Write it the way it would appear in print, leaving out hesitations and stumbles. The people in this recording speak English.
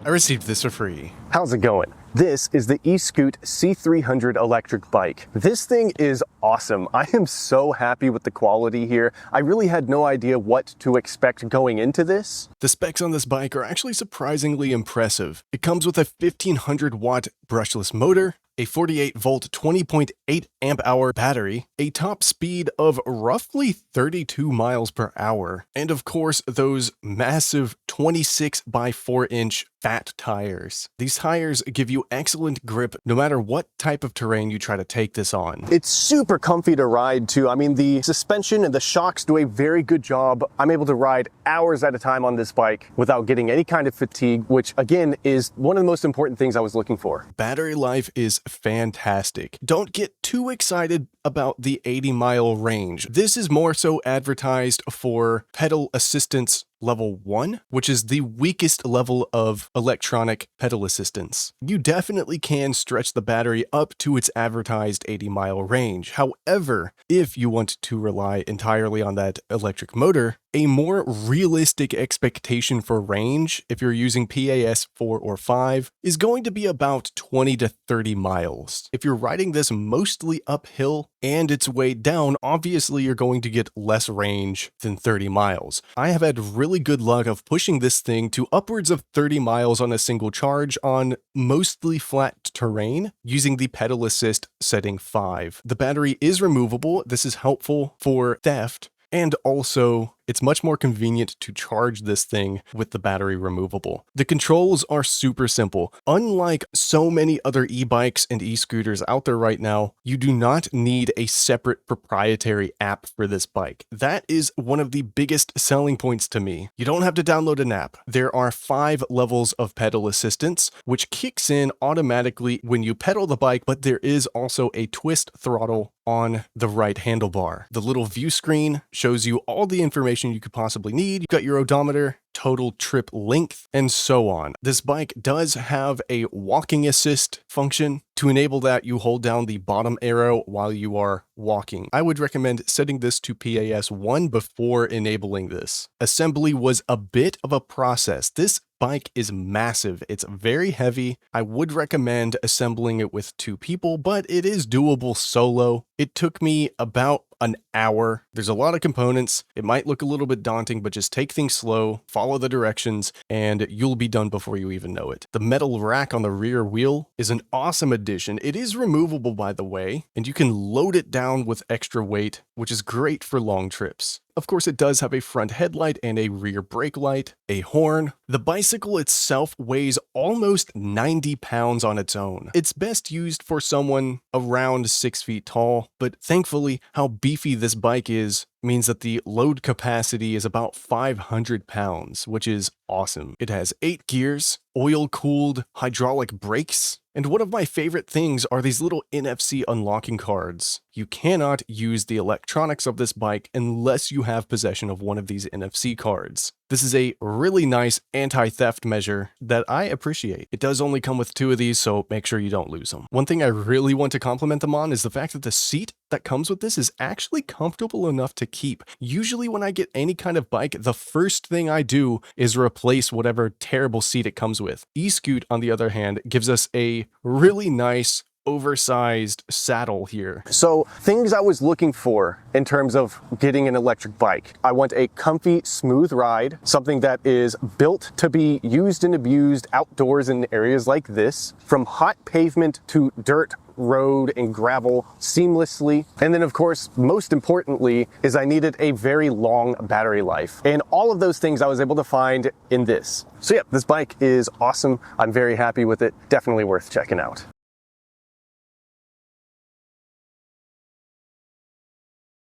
I received this for free. How's it going? This is the ESKUTE C300 electric bike. This thing is awesome. I am so happy with the quality here. I really had no idea what to expect going into this. The specs on this bike are actually surprisingly impressive. It comes with a 1500 watt brushless motor, a 48 volt 20.8 amp hour battery, a top speed of roughly 32 miles per hour, and of course those massive 26 by 4 inch fat tires. These tires give you excellent grip no matter what type of terrain you try to take this on. It's super comfy to ride too. I mean, the suspension and the shocks do a very good job. I'm able to ride hours at a time on this bike without getting any kind of fatigue, which again is one of the most important things I was looking for. Battery life is fantastic. Don't get too excited about the 80-mile range. This is more so advertised for pedal assistance level 1, which is the weakest level of electronic pedal assistance. You definitely can stretch the battery up to its advertised 80-mile range. However, if you want to rely entirely on that electric motor, a more realistic expectation for range, if you're using PAS 4 or 5, is going to be about 20 to 30 miles. If you're riding this mostly uphill and it's weighed down, obviously you're going to get less range than 30 miles. I have had really good luck of pushing this thing to upwards of 30 miles on a single charge on mostly flat terrain using the pedal assist setting 5. The battery is removable. This is helpful for theft, and also it's much more convenient to charge this thing with the battery removable. The controls are super simple. Unlike so many other e-bikes and e-scooters out there right now, you do not need a separate proprietary app for this bike. That is one of the biggest selling points to me. You don't have to download an app. There are 5 levels of pedal assistance, which kicks in automatically when you pedal the bike, but there is also a twist throttle on the right handlebar. The little view screen shows you all the information you could possibly need. You've got your odometer, total trip length, and so on. This bike does have a walking assist function. To enable that, you hold down the bottom arrow while you are walking. I would recommend setting this to PAS 1 before enabling this. Assembly was a bit of a process. This bike is massive. It's very heavy. I would recommend assembling it with 2 people, but it is doable solo. It took me about an hour. There's a lot of components. It might look a little bit daunting, but just take things slow, follow the directions, and you'll be done before you even know it. The metal rack on the rear wheel is an awesome addition. It is removable, by the way, and you can load it down with extra weight, which is great for long trips. Of course, it does have a front headlight and a rear brake light, a horn. The bicycle itself weighs almost 90 pounds on its own. It's best used for someone around 6 feet tall, but thankfully, how beefy this bike is means that the load capacity is about 500 pounds, which is awesome. It has 8 gears, oil-cooled hydraulic brakes, and one of my favorite things are these little NFC unlocking cards. You cannot use the electronics of this bike unless you have possession of one of these NFC cards. This is a really nice anti-theft measure that I appreciate. It does only come with 2 of these, so make sure you don't lose them. One thing I really want to compliment them on is the fact that the seat that comes with this is actually comfortable enough to keep. Usually when I get any kind of bike, the first thing I do is replace whatever terrible seat it comes with. ESKUTE, on the other hand, gives us a really nice oversized saddle here. So things I was looking for in terms of getting an electric bike. I want a comfy, smooth ride, something that is built to be used and abused outdoors in areas like this, from hot pavement to dirt road and gravel seamlessly. And then of course, most importantly, is I needed a very long battery life. And all of those things I was able to find in this. So yeah, this bike is awesome. I'm very happy with it. Definitely worth checking out.